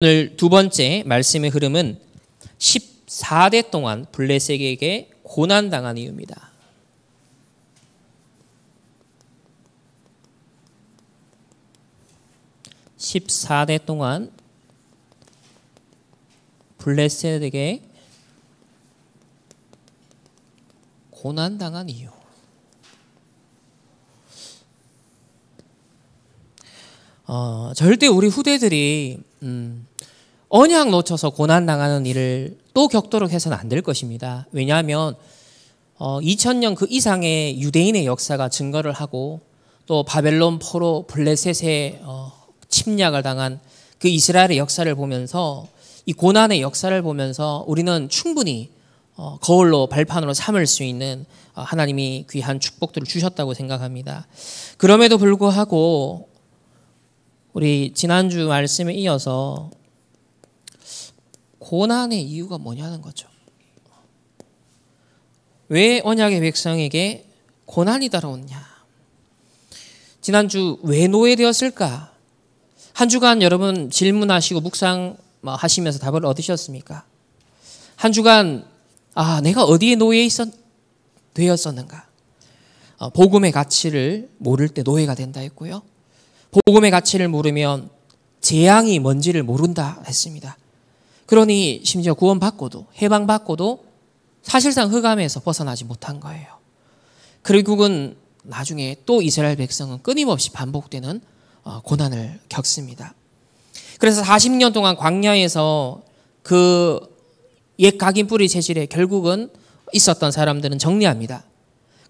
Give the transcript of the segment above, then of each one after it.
오늘 두 번째 말씀의 흐름은 14대 동안 블레셋에게 고난당한 이유입니다. (14대) 동안 블레셋에게 고난당한 이유. 절대 우리 후대들이 언약 놓쳐서 고난당하는 일을 또 겪도록 해서는 안 될 것입니다. 왜냐하면 2000년 그 이상의 유대인의 역사가 증거를 하고 또 바벨론 포로 블레셋의 침략을 당한 그 이스라엘의 역사를 보면서 이 고난의 역사를 보면서 우리는 충분히 거울로 발판으로 삼을 수 있는 하나님이 귀한 축복들을 주셨다고 생각합니다. 그럼에도 불구하고 우리 지난주 말씀에 이어서 고난의 이유가 뭐냐는 거죠. 왜 언약의 백성에게 고난이 따라오냐? 지난주 왜 노예되었을까? 한 주간 여러분 질문하시고 묵상하시면서 답을 얻으셨습니까? 한 주간 내가 어디에 되었었는가? 복음의 가치를 모를 때 노예가 된다 했고요. 복음의 가치를 모르면 재앙이 뭔지를 모른다 했습니다. 그러니 심지어 구원받고도 해방받고도 사실상 흑암에서 벗어나지 못한 거예요. 결국은 나중에 또 이스라엘 백성은 끊임없이 반복되는 고난을 겪습니다. 그래서 40년 동안 광야에서 그 옛 각인 뿌리 체질에 결국은 있었던 사람들은 정리합니다.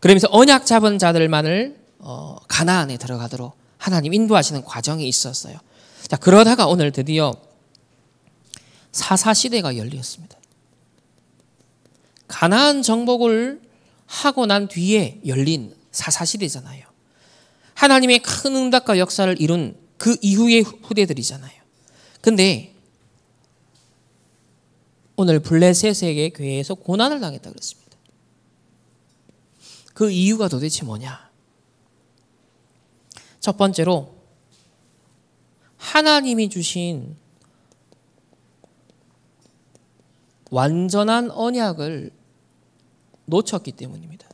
그러면서 언약 잡은 자들만을 가나안에 들어가도록 하나님 인도하시는 과정이 있었어요. 자, 그러다가 오늘 드디어 사사시대가 열렸습니다. 가나안 정복을 하고 난 뒤에 열린 사사시대잖아요. 하나님의 큰 응답과 역사를 이룬 그 이후의 후대들이잖아요. 근데 오늘 블레셋에게 교회에서 고난을 당했다 그랬습니다. 그 이유가 도대체 뭐냐? 첫 번째로 하나님이 주신 완전한 언약을 놓쳤기 때문입니다.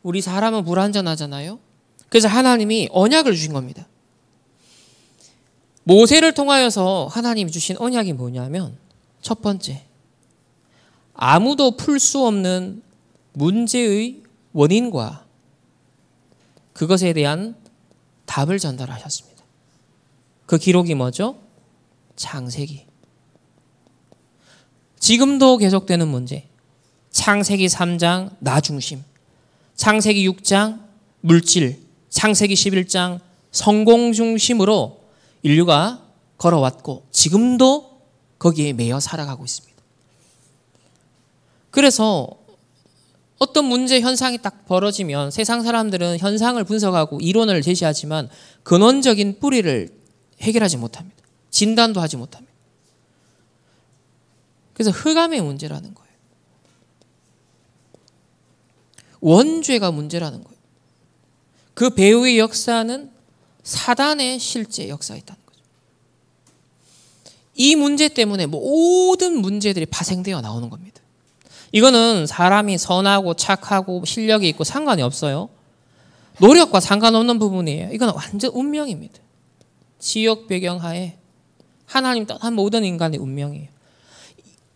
우리 사람은 불완전하잖아요. 그래서 하나님이 언약을 주신 겁니다. 모세를 통하여서 하나님이 주신 언약이 뭐냐면 첫 번째, 아무도 풀 수 없는 문제의 원인과 그것에 대한 답을 전달하셨습니다. 그 기록이 뭐죠? 창세기. 지금도 계속되는 문제. 창세기 3장 나 중심, 창세기 6장 물질, 창세기 11장 성공 중심으로 인류가 걸어왔고 지금도 거기에 매여 살아가고 있습니다. 그래서 어떤 문제 현상이 딱 벌어지면 세상 사람들은 현상을 분석하고 이론을 제시하지만 근원적인 뿌리를 해결하지 못합니다. 진단도 하지 못합니다. 그래서 흑암의 문제라는 거예요. 원죄가 문제라는 거예요. 그 배후의 역사는 사단의 실제 역사가 있다는 거죠. 이 문제 때문에 모든 문제들이 파생되어 나오는 겁니다. 이거는 사람이 선하고 착하고 실력이 있고 상관이 없어요. 노력과 상관없는 부분이에요. 이건 완전 운명입니다. 지역 배경하에 하나님 떠난 모든 인간의 운명이에요.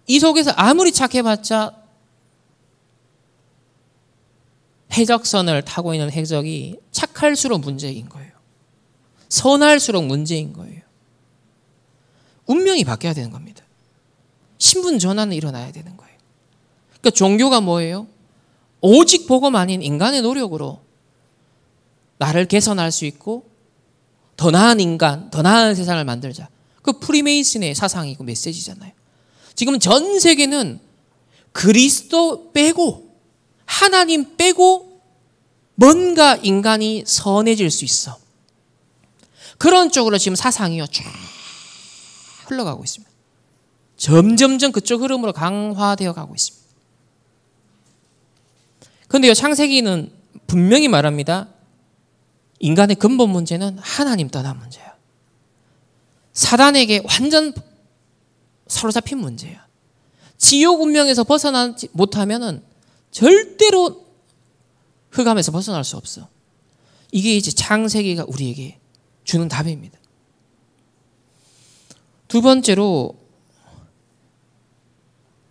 이 속에서 아무리 착해봤자 해적선을 타고 있는 해적이 착할수록 문제인 거예요. 선할수록 문제인 거예요. 운명이 바뀌어야 되는 겁니다. 신분 전환은 일어나야 되는 거예요. 그러니까 종교가 뭐예요? 오직 복음 아닌 인간의 노력으로 나를 개선할 수 있고 더 나은 인간, 더 나은 세상을 만들자. 그 프리메이슨의 사상이고 메시지잖아요. 지금 전 세계는 그리스도 빼고 하나님 빼고 뭔가 인간이 선해질 수 있어. 그런 쪽으로 지금 사상이요 쫙 흘러가고 있습니다. 점점점 그쪽 흐름으로 강화되어 가고 있습니다. 그런데요, 창세기는 분명히 말합니다. 인간의 근본 문제는 하나님 떠난 문제야. 사단에게 완전 사로잡힌 문제야. 지옥 운명에서 벗어나지 못하면은 절대로 흑암에서 벗어날 수 없어. 이게 이제 창세기가 우리에게 주는 답입니다. 두 번째로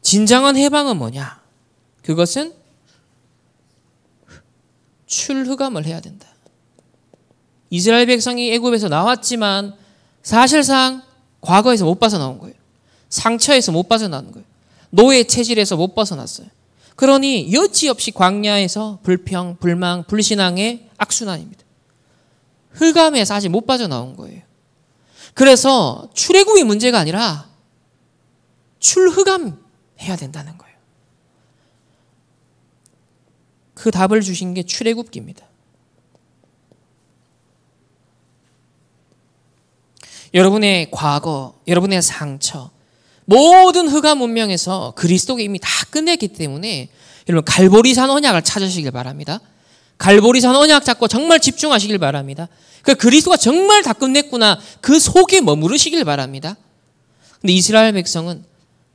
진정한 해방은 뭐냐? 그것은 출흑암을 해야 된다. 이스라엘 백성이 애굽에서 나왔지만 사실상 과거에서 못 벗어나온 거예요. 상처에서 못 벗어나는 거예요. 노예 체질에서 못 벗어났어요. 그러니 여지없이 광야에서 불평, 불망, 불신앙의 악순환입니다. 흑암에서 아직 못 빠져나온 거예요. 그래서 출애굽이 문제가 아니라 출흑암 해야 된다는 거예요. 그 답을 주신 게 출애굽기입니다. 여러분의 과거, 여러분의 상처, 모든 흑암 문명에서 그리스도가 이미 다 끝냈기 때문에 여러분 갈보리산 언약을 찾으시길 바랍니다. 갈보리산 언약 잡고 정말 집중하시길 바랍니다. 그 그리스도가 정말 다 끝냈구나 그 속에 머무르시길 바랍니다. 근데 이스라엘 백성은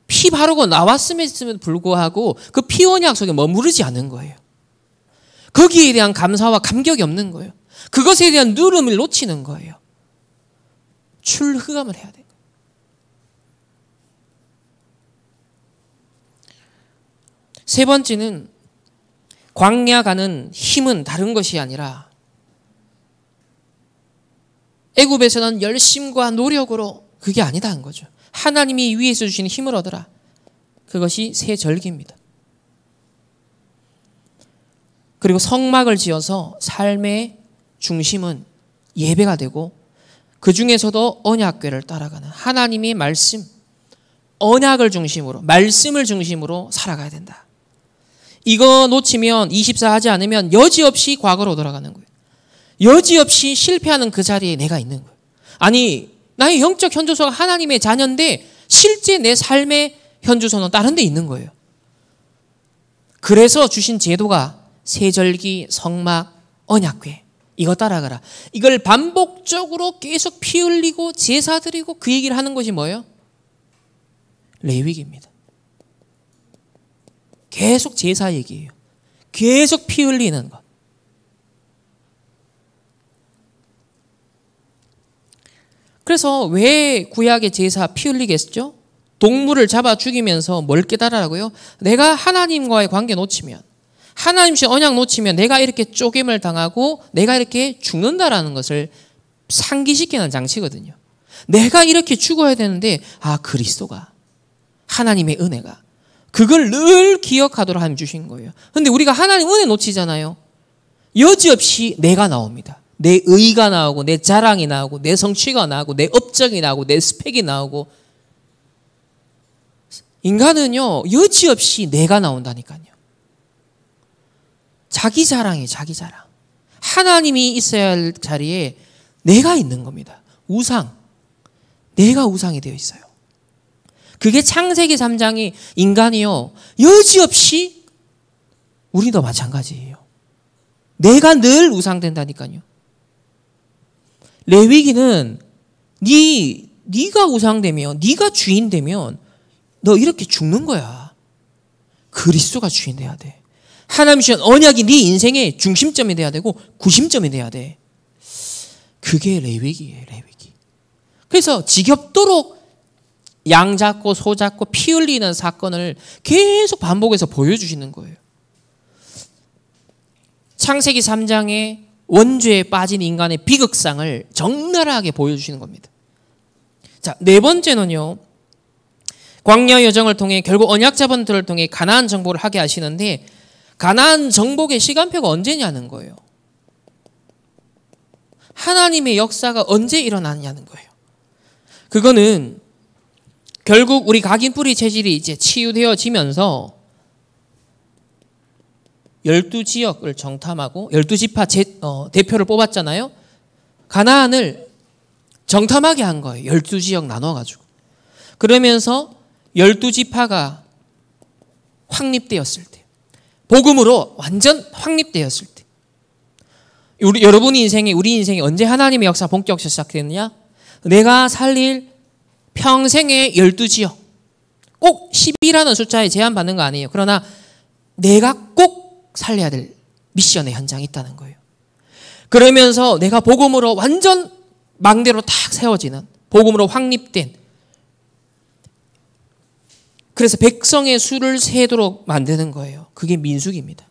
피 바르고 나왔음에도 불구하고 그 피 언약 속에 머무르지 않은 거예요. 거기에 대한 감사와 감격이 없는 거예요. 그것에 대한 누름을 놓치는 거예요. 출흑암을 해야 돼요. 세 번째는 광야 가는 힘은 다른 것이 아니라 애굽에서는 열심과 노력으로 그게 아니다는 거죠. 하나님이 위에서 주시는 힘을 얻으라. 그것이 새 절기입니다. 그리고 성막을 지어서 삶의 중심은 예배가 되고 그 중에서도 언약궤를 따라가는 하나님의 말씀, 언약을 중심으로, 말씀을 중심으로 살아가야 된다. 이거 놓치면 24 하지 않으면 여지없이 과거로 돌아가는 거예요. 여지없이 실패하는 그 자리에 내가 있는 거예요. 아니, 나의 영적 현주소가 하나님의 자녀인데 실제 내 삶의 현주소는 다른 데 있는 거예요. 그래서 주신 제도가 세절기, 성막, 언약궤 이거 따라가라. 이걸 반복적으로 계속 피 흘리고 제사 드리고 그 얘기를 하는 것이 뭐예요? 레위기입니다. 계속 제사 얘기예요. 계속 피 흘리는 것. 그래서 왜 구약의 제사 피 흘리게 했죠? 동물을 잡아 죽이면서 뭘 깨달으라고요? 내가 하나님과의 관계 놓치면, 하나님과 언약 놓치면 내가 이렇게 쪼갰을 당하고 내가 이렇게 죽는다라는 것을 상기시키는 장치거든요. 내가 이렇게 죽어야 되는데 그리스도가, 하나님의 은혜가 그걸 늘 기억하도록 하나님 주신 거예요. 그런데 우리가 하나님 은혜 놓치잖아요. 여지없이 내가 나옵니다. 내 의가 나오고 내 자랑이 나오고 내 성취가 나오고 내 업적이 나오고 내 스펙이 나오고 인간은요 여지없이 내가 나온다니까요. 자기 자랑이 자기 자랑. 하나님이 있어야 할 자리에 내가 있는 겁니다. 우상. 내가 우상이 되어 있어요. 그게 창세기 3장이 인간이요 여지없이 우리도 마찬가지예요. 내가 늘 우상된다니까요. 레위기는 네가 우상되면, 네가 주인 되면 너 이렇게 죽는 거야. 그리스도가 주인 돼야 돼. 하나님 주신 언약이 네 인생의 중심점이 돼야 되고 구심점이 돼야 돼. 그게 레위기예요. 레위기. 그래서 지겹도록 양 잡고 소 잡고 피 흘리는 사건을 계속 반복해서 보여주시는 거예요. 창세기 3장에 원죄에 빠진 인간의 비극상을 적나라하게 보여주시는 겁니다. 자, 네 번째는요. 광야 여정을 통해 결국 언약 자본들을 통해 가나안 정복을 하게 하시는데 가나안 정복의 시간표가 언제냐는 거예요. 하나님의 역사가 언제 일어나느냐는 거예요. 그거는 결국 우리 각인 뿌리 체질이 이제 치유되어지면서 12지역을 정탐하고 12지파 대표를 뽑았잖아요. 가나안을 정탐하게 한 거예요. 12지역 나눠가지고. 그러면서 12지파가 확립되었을 때, 복음으로 완전 확립되었을 때, 우리 인생이 언제 하나님의 역사 본격적으로 시작됐느냐? 내가 살릴 평생에 12지역. 꼭 10이라는 숫자에 제한받는 거 아니에요. 그러나 내가 꼭 살려야 될 미션의 현장이 있다는 거예요. 그러면서 내가 복음으로 완전 망대로 탁 세워지는, 복음으로 확립된, 그래서 백성의 수를 세도록 만드는 거예요. 그게 민수기입니다.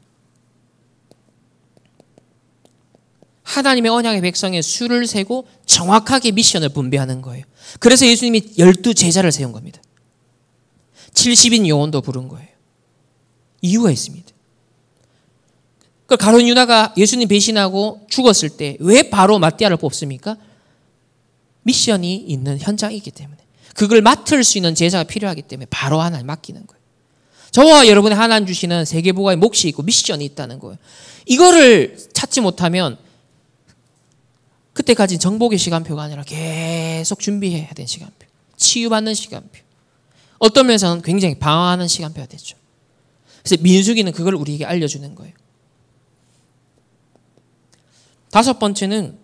하나님의 언약의 백성의 수를 세고 정확하게 미션을 분배하는 거예요. 그래서 예수님이 12제자를 세운 겁니다. 70인 요원도 부른 거예요. 이유가 있습니다. 그 가룟 유다가 예수님 배신하고 죽었을 때 왜 바로 마띠아를 뽑습니까? 미션이 있는 현장이기 때문에. 그걸 맡을 수 있는 제자가 필요하기 때문에 바로 하나님 맡기는 거예요. 저와 여러분의 하나님 주시는 세계복음의 몫이 있고 미션이 있다는 거예요. 이거를 찾지 못하면 그때까지 정복의 시간표가 아니라 계속 준비해야 되는 시간표, 치유받는 시간표, 어떤 면에서는 굉장히 방황하는 시간표가 됐죠. 그래서 민수기는 그걸 우리에게 알려주는 거예요. 다섯 번째는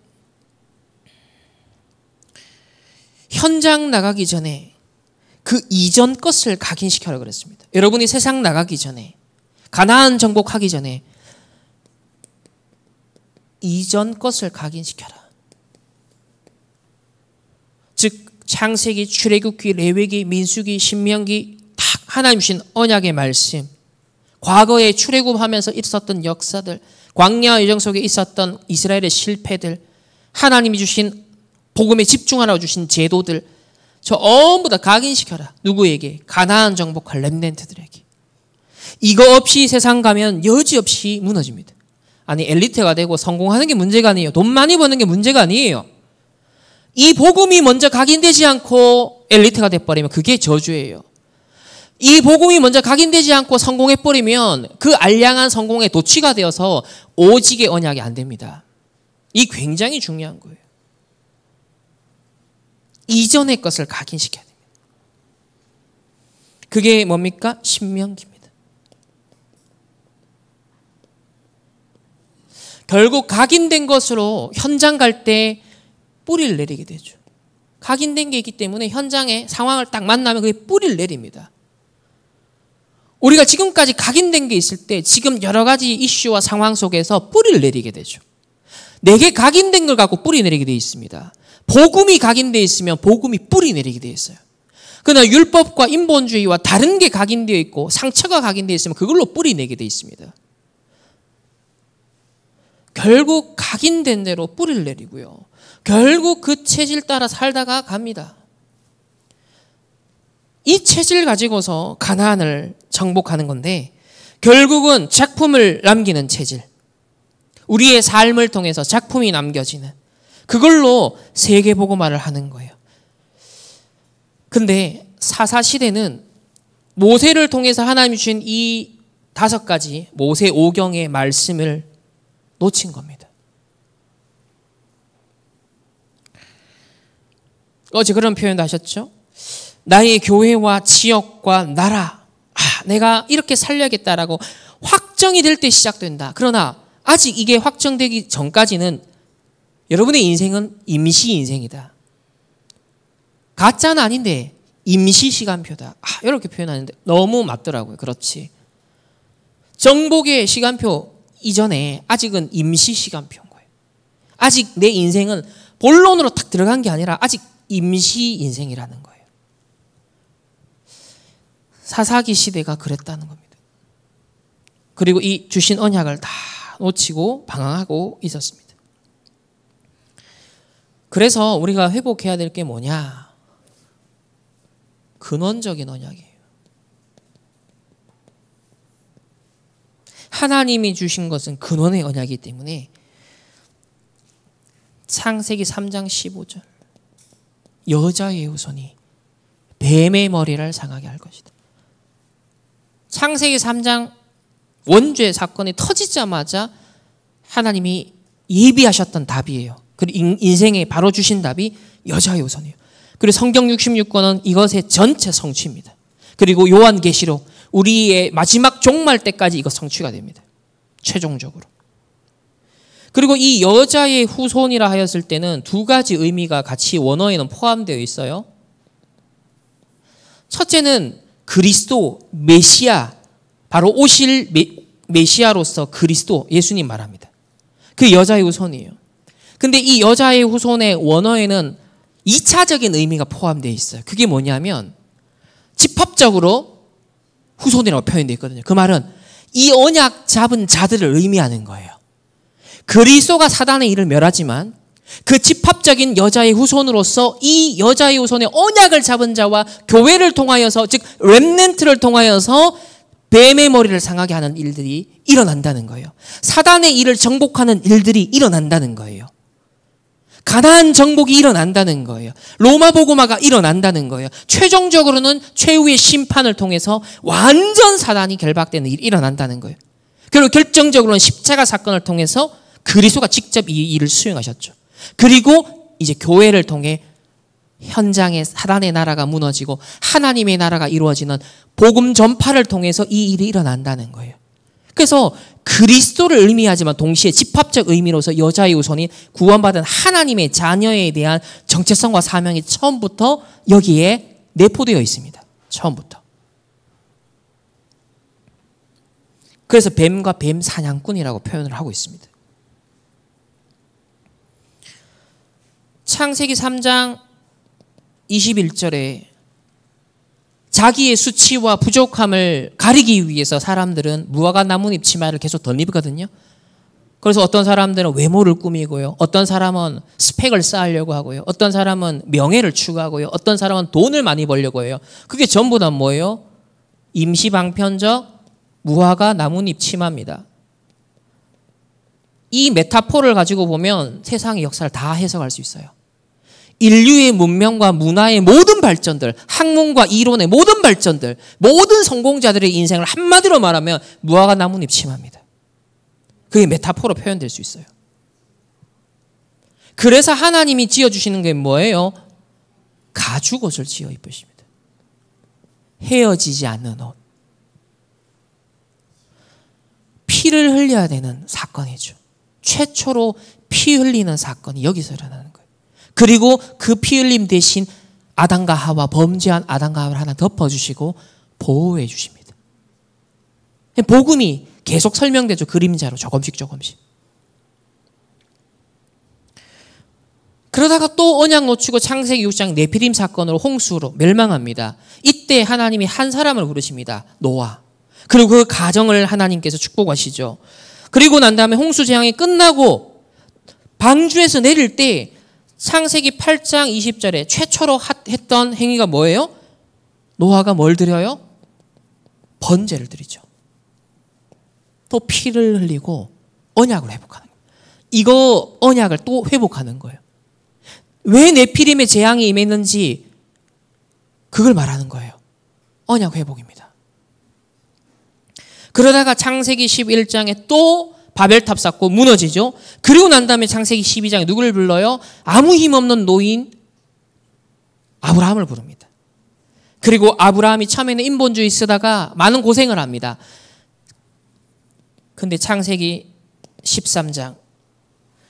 현장 나가기 전에 그 이전 것을 각인시켜라 그랬습니다. 여러분이 세상 나가기 전에, 가나안 정복하기 전에 이전 것을 각인시켜라. 즉 창세기, 출애굽기, 레위기, 민수기, 신명기 딱 하나님 주신 언약의 말씀, 과거에 출애굽하면서 있었던 역사들, 광야 여정 속에 있었던 이스라엘의 실패들, 하나님이 주신 복음에 집중하라고 주신 제도들 전부 다 각인시켜라. 누구에게? 가나안 정복할 렘넌트들에게. 이거 없이 세상 가면 여지없이 무너집니다. 아니 엘리트가 되고 성공하는 게 문제가 아니에요. 돈 많이 버는 게 문제가 아니에요. 이 복음이 먼저 각인되지 않고 엘리트가 돼버리면 그게 저주예요. 이 복음이 먼저 각인되지 않고 성공해버리면 그 알량한 성공에 도취가 되어서 오직의 언약이 안 됩니다. 이 굉장히 중요한 거예요. 이전의 것을 각인시켜야 됩니다. 그게 뭡니까? 신명기입니다. 결국 각인된 것으로 현장 갈 때 뿌리를 내리게 되죠. 각인된 게 있기 때문에 현장에 상황을 딱 만나면 그게 뿌리를 내립니다. 우리가 지금까지 각인된 게 있을 때 지금 여러 가지 이슈와 상황 속에서 뿌리를 내리게 되죠. 내게 각인된 걸 갖고 뿌리 내리게 되어 있습니다. 복음이 각인되어 있으면 복음이 뿌리 내리게 되어 있어요. 그러나 율법과 인본주의와 다른 게 각인되어 있고 상처가 각인되어 있으면 그걸로 뿌리 내게 되어 있습니다. 결국 각인된 대로 뿌리를 내리고요. 결국 그 체질 따라 살다가 갑니다. 이 체질 가지고서 가나안을 정복하는 건데 결국은 작품을 남기는 체질, 우리의 삶을 통해서 작품이 남겨지는, 그걸로 세계복음화를 하는 거예요. 근데 사사시대는 모세를 통해서 하나님이 주신 이 5가지 모세 5경의 말씀을 놓친 겁니다. 어제 그런 표현도 하셨죠? 나의 교회와 지역과 나라, 내가 이렇게 살려야겠다라고 확정이 될 때 시작된다. 그러나 아직 이게 확정되기 전까지는 여러분의 인생은 임시 인생이다. 가짜는 아닌데 임시 시간표다. 이렇게 표현하는데 너무 맞더라고요. 그렇지. 정복의 시간표 이전에 아직은 임시 시간표인 거예요. 아직 내 인생은 본론으로 딱 들어간 게 아니라 아직 임시 인생이라는 거예요. 사사기 시대가 그랬다는 겁니다. 그리고 이 주신 언약을 다 놓치고 방황하고 있었습니다. 그래서 우리가 회복해야 될 게 뭐냐? 근원적인 언약이에요. 하나님이 주신 것은 근원의 언약이기 때문에 창세기 3장 15절 여자의 후손이 뱀의 머리를 상하게 할 것이다. 창세기 3장 원죄 사건이 터지자마자 하나님이 예비하셨던 답이에요. 그리고 인생에 바로 주신 답이 여자의 후손이에요. 그리고 성경 66권은 이것의 전체 성취입니다. 그리고 요한계시록 우리의 마지막 종말 때까지 이거 성취가 됩니다. 최종적으로. 그리고 이 여자의 후손이라 하였을 때는 2가지 의미가 같이 원어에는 포함되어 있어요. 첫째는 그리스도, 메시아, 바로 오실 메시아로서 그리스도, 예수님 말합니다. 그 여자의 후손이에요. 근데 이 여자의 후손의 원어에는 2차적인 의미가 포함되어 있어요. 그게 뭐냐면 집합적으로 후손이라고 표현되어 있거든요. 그 말은 이 언약 잡은 자들을 의미하는 거예요. 그리스도가 사단의 일을 멸하지만 그 집합적인 여자의 후손으로서 이 여자의 후손의 언약을 잡은 자와 교회를 통하여서, 즉 렘넌트를 통하여서 뱀의 머리를 상하게 하는 일들이 일어난다는 거예요. 사단의 일을 정복하는 일들이 일어난다는 거예요. 가나안 정복이 일어난다는 거예요. 로마 복음화가 일어난다는 거예요. 최종적으로는 최후의 심판을 통해서 완전 사단이 결박되는 일이 일어난다는 거예요. 그리고 결정적으로는 십자가 사건을 통해서 그리스도가 직접 이 일을 수행하셨죠. 그리고 이제 교회를 통해 현장에 사단의 나라가 무너지고 하나님의 나라가 이루어지는 복음 전파를 통해서 이 일이 일어난다는 거예요. 그래서 그리스도를 의미하지만 동시에 집합적 의미로서 여자의 후손이 구원받은 하나님의 자녀에 대한 정체성과 사명이 처음부터 여기에 내포되어 있습니다. 처음부터. 그래서 뱀과 뱀 사냥꾼이라고 표현을 하고 있습니다. 창세기 3장 21절에 자기의 수치와 부족함을 가리기 위해서 사람들은 무화과 나뭇잎 치마를 계속 덧입거든요. 그래서 어떤 사람들은 외모를 꾸미고요. 어떤 사람은 스펙을 쌓으려고 하고요. 어떤 사람은 명예를 추구하고요. 어떤 사람은 돈을 많이 벌려고 해요. 그게 전부 다 뭐예요? 임시방편적 무화과 나뭇잎 치마입니다. 이 메타포를 가지고 보면 세상의 역사를 다 해석할 수 있어요. 인류의 문명과 문화의 모든 발전들, 학문과 이론의 모든 발전들, 모든 성공자들의 인생을 한마디로 말하면 무화과 나뭇잎 치마입니다. 그게 메타포로 표현될 수 있어요. 그래서 하나님이 지어주시는 게 뭐예요? 가죽옷을 지어 입으십니다. 헤어지지 않는 옷. 피를 흘려야 되는 사건이죠. 최초로 피 흘리는 사건이 여기서 일어나는 거예요. 그리고 그 피 흘림 대신 아담과 하와, 범죄한 아담과 하와를 하나 덮어주시고 보호해 주십니다. 복음이 계속 설명되죠. 그림자로 조금씩. 그러다가 또 언약 놓치고 창세기 6장 네피림 사건으로 홍수로 멸망합니다. 이때 하나님이 한 사람을 부르십니다. 노아. 그리고 그 가정을 하나님께서 축복하시죠. 그리고 난 다음에 홍수 재앙이 끝나고 방주에서 내릴 때 창세기 8장 20절에 최초로 했던 행위가 뭐예요? 노아가 뭘 드려요? 번제를 드리죠. 또 피를 흘리고 언약을 회복하는 거예요. 이거 언약을 또 회복하는 거예요. 왜 네피림의 재앙이 임했는지 그걸 말하는 거예요. 언약 회복입니다. 그러다가 창세기 11장에 또 바벨탑 쌓고 무너지죠. 그리고 난 다음에 창세기 12장에 누구를 불러요? 아무 힘없는 노인 아브라함을 부릅니다. 그리고 아브라함이 처음에는 인본주의 쓰다가 많은 고생을 합니다. 근데 창세기 13장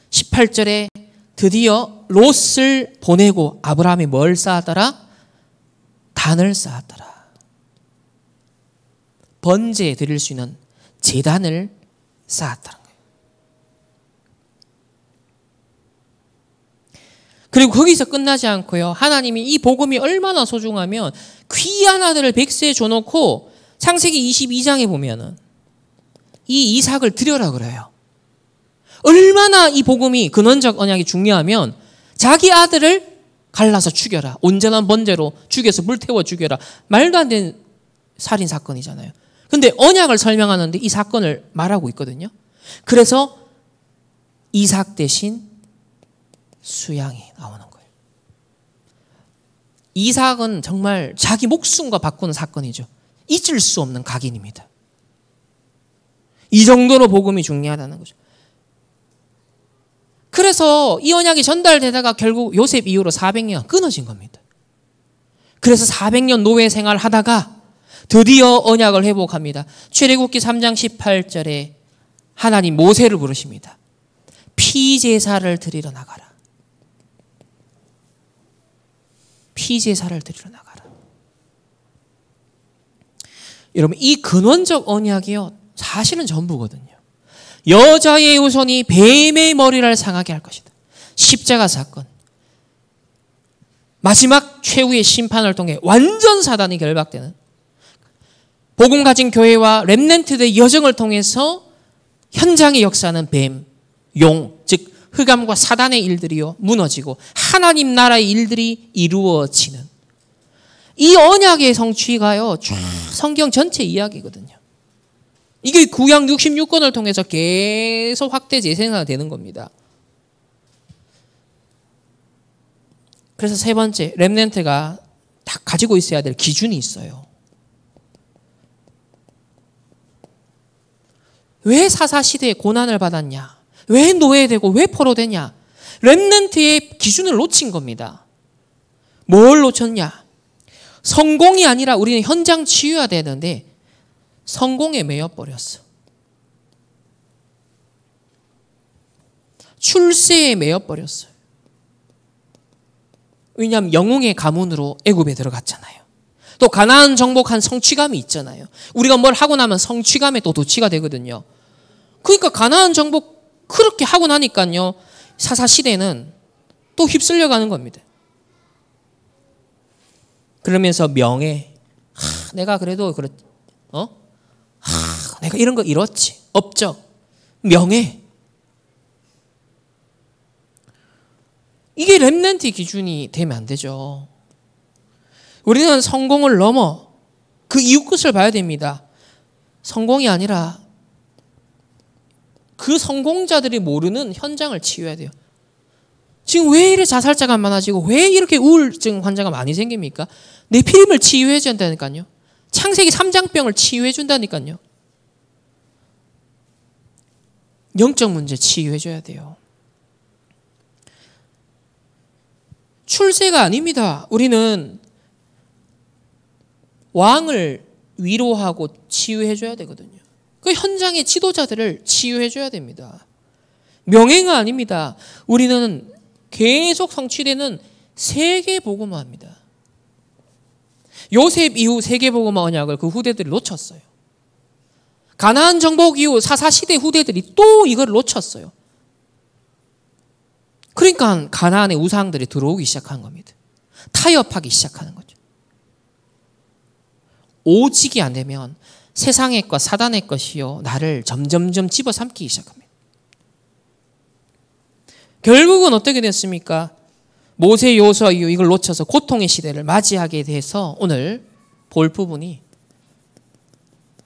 18절에 드디어 롯을 보내고 아브라함이 뭘 쌓았더라? 단을 쌓았더라. 번제에 드릴 수 있는 제단을 쌓았다는 거예요. 그리고 거기서 끝나지 않고요. 하나님이 이 복음이 얼마나 소중하면 귀한 아들을 백세에 줘놓고 창세기 22장에 보면은 이 이삭을 드려라 그래요. 얼마나 이 복음이 근원적 언약이 중요하면 자기 아들을 갈라서 죽여라. 온전한 번제로 죽여서 불태워 죽여라. 말도 안 되는 살인 사건이잖아요. 근데 언약을 설명하는데 이 사건을 말하고 있거든요. 그래서 이삭 대신 수양이 나오는 거예요. 이삭은 정말 자기 목숨과 바꾸는 사건이죠. 잊을 수 없는 각인입니다. 이 정도로 복음이 중요하다는 거죠. 그래서 이 언약이 전달되다가 결국 요셉 이후로 400년 끊어진 겁니다. 그래서 400년 노예 생활을 하다가 드디어 언약을 회복합니다. 출애굽기 3장 18절에 하나님 모세를 부르십니다. 피제사를 드리러 나가라. 피제사를 드리러 나가라. 여러분 이 근원적 언약이요 사실은 전부거든요. 여자의 후손이 뱀의 머리를 상하게 할 것이다. 십자가 사건. 마지막 최후의 심판을 통해 완전 사단이 결박되는 복음 가진 교회와 렘넌트들의 여정을 통해서 현장의 역사는 뱀, 용, 즉 흑암과 사단의 일들이요 무너지고 하나님 나라의 일들이 이루어지는 이 언약의 성취가요 쭉 성경 전체 이야기거든요. 이게 구약 66권을 통해서 계속 확대 재생산이 되는 겁니다. 그래서 세 번째, 렘넌트가 다 가지고 있어야 될 기준이 있어요. 왜 사사시대에 고난을 받았냐? 왜 노예되고 왜 포로되냐? 렘넌트의 기준을 놓친 겁니다. 뭘 놓쳤냐? 성공이 아니라 우리는 현장 치유해야 되는데 성공에 매여버렸어. 출세에 매여버렸어요. 왜냐하면 영웅의 가문으로 애굽에 들어갔잖아요. 또 가나안 정복한 성취감이 있잖아요. 우리가 뭘 하고 나면 성취감에 또 도취가 되거든요. 그러니까 가나안 정복 그렇게 하고 나니까요. 사사시대는 또 휩쓸려 가는 겁니다. 그러면서 명예, 내가 그래도 내가 이런 거 이뤘지. 업적, 명예. 이게 렘넌트 기준이 되면 안 되죠. 우리는 성공을 넘어 그 이유 끝을 봐야 됩니다. 성공이 아니라 그 성공자들이 모르는 현장을 치유해야 돼요. 지금 왜 이렇게 자살자가 많아지고 왜 이렇게 우울증 환자가 많이 생깁니까? 네피림을 치유해 준다니까요. 창세기 3장병을 치유해 준다니까요. 영적 문제 치유해 줘야 돼요. 출세가 아닙니다. 우리는 왕을 위로하고 치유해 줘야 되거든요. 그 현장의 지도자들을 치유해 줘야 됩니다. 명예가 아닙니다. 우리는 계속 성취되는 세계복음화입니다. 요셉 이후 세계복음화 언약을 그 후대들이 놓쳤어요. 가나안 정복 이후 사사시대 후대들이 또 이걸 놓쳤어요. 그러니까 가나안의 우상들이 들어오기 시작한 겁니다. 타협하기 시작하는 거죠. 오직이 안 되면 세상의 것, 사단의 것이요 나를 점점점 집어삼키기 시작합니다. 결국은 어떻게 됐습니까? 모세 여호수아 이후 이걸 놓쳐서 고통의 시대를 맞이하게 돼서 오늘 볼 부분이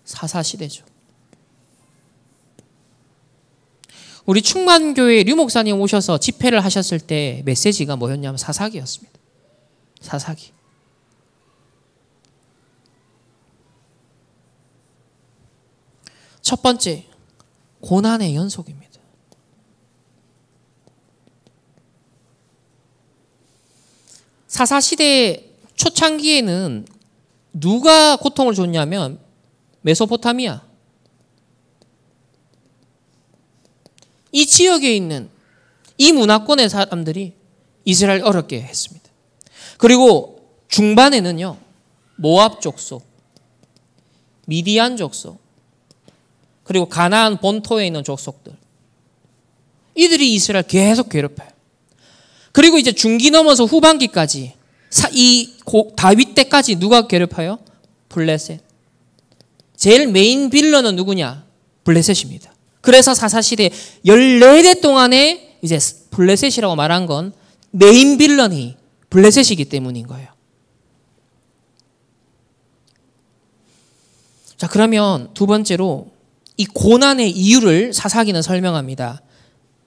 사사시대죠. 우리 충만교회 류 목사님 오셔서 집회를 하셨을 때 메시지가 뭐였냐면 사사기였습니다. 사사기. 첫 번째, 고난의 연속입니다. 사사시대 초창기에는 누가 고통을 줬냐면 메소포타미아. 이 지역에 있는 이 문화권의 사람들이 이스라엘 어렵게 했습니다. 그리고 중반에는요. 모압 족속, 미디안 족속, 그리고 가나안 본토에 있는 족속들. 이들이 이스라엘 계속 괴롭혀요. 그리고 이제 중기 넘어서 후반기까지 다윗 때까지 누가 괴롭혀요? 블레셋. 제일 메인 빌런은 누구냐? 블레셋입니다. 그래서 사사시대 14대 동안에 이제 블레셋이라고 말한 건 메인 빌런이 블레셋이기 때문인 거예요. 자, 그러면 두 번째로 이 고난의 이유를 사사기는 설명합니다.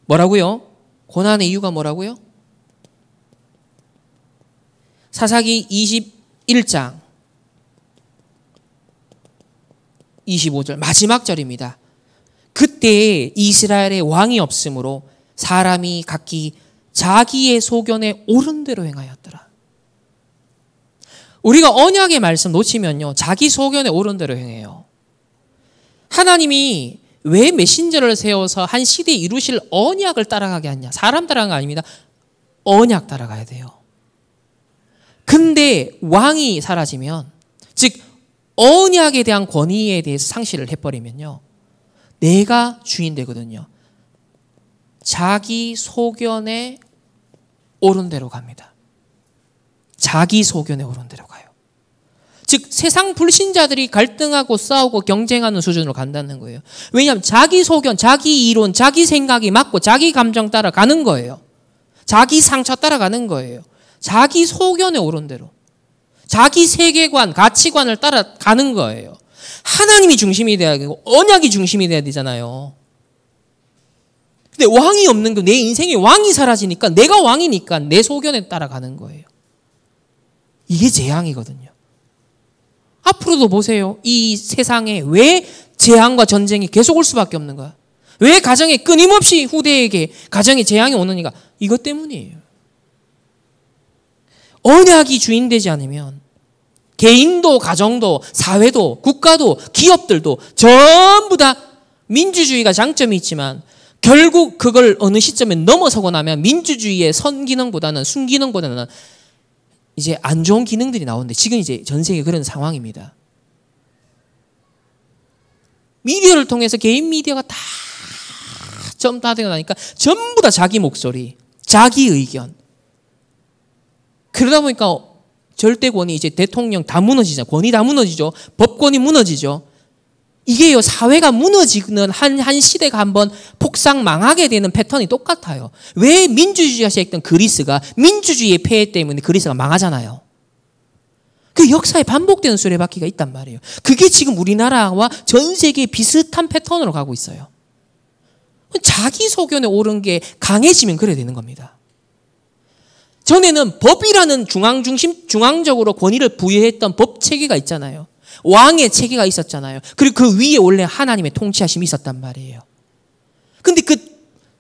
뭐라고요? 고난의 이유가 뭐라고요? 사사기 21장 25절 마지막 절입니다. 그때 이스라엘의 왕이 없으므로 사람이 각기 자기의 소견에 옳은 대로 행하였더라. 우리가 언약의 말씀 놓치면요. 자기 소견에 옳은 대로 행해요. 하나님이 왜 메신저를 세워서 한 시대에 이루실 언약을 따라가게 하냐. 사람 따라간 거 아닙니다. 언약 따라가야 돼요. 근데 왕이 사라지면 즉 언약에 대한 권위에 대해서 상실을 해버리면요, 내가 주인 되거든요. 자기 소견에 옳은 대로 갑니다. 자기 소견에 옳은 대로 가요. 즉 세상 불신자들이 갈등하고 싸우고 경쟁하는 수준으로 간다는 거예요. 왜냐하면 자기 소견, 자기 이론, 자기 생각이 맞고 자기 감정 따라가는 거예요. 자기 상처 따라가는 거예요. 자기 소견에 옳은 대로. 자기 세계관, 가치관을 따라가는 거예요. 하나님이 중심이 돼야 되고 언약이 중심이 돼야 되잖아요. 근데 왕이 없는 거, 내 인생에 왕이 사라지니까 내가 왕이니까 내 소견에 따라가는 거예요. 이게 재앙이거든요. 앞으로도 보세요. 이 세상에 왜 재앙과 전쟁이 계속 올 수밖에 없는 거야? 왜 가정에 끊임없이 후대에게 가정에 재앙이 오느니까? 이것 때문이에요. 언약이 주인되지 않으면 개인도 가정도 사회도 국가도 기업들도 전부 다 민주주의가 장점이 있지만 결국 그걸 어느 시점에 넘어서고 나면 민주주의의 선기능보다는 순기능보다는 이제 안 좋은 기능들이 나오는데 지금 이제 전 세계 그런 상황입니다. 미디어를 통해서 개인 미디어가 다 되고 나니까 전부 다 자기 목소리, 자기 의견. 그러다 보니까 절대권이 이제 대통령 다 무너지죠. 권위 다 무너지죠. 법권이 무너지죠. 이게요, 사회가 무너지는 한 시대가 한번 폭삭 망하게 되는 패턴이 똑같아요. 왜 민주주의가 시작했던 그리스가 민주주의의 폐해 때문에 그리스가 망하잖아요. 그 역사에 반복되는 수레바퀴가 있단 말이에요. 그게 지금 우리나라와 전 세계에 비슷한 패턴으로 가고 있어요. 자기 소견에 옳은 게 강해지면 그래야 되는 겁니다. 전에는 법이라는 중앙적으로 권위를 부여했던 법 체계가 있잖아요. 왕의 체계가 있었잖아요. 그리고 그 위에 원래 하나님의 통치하심이 있었단 말이에요. 근데 그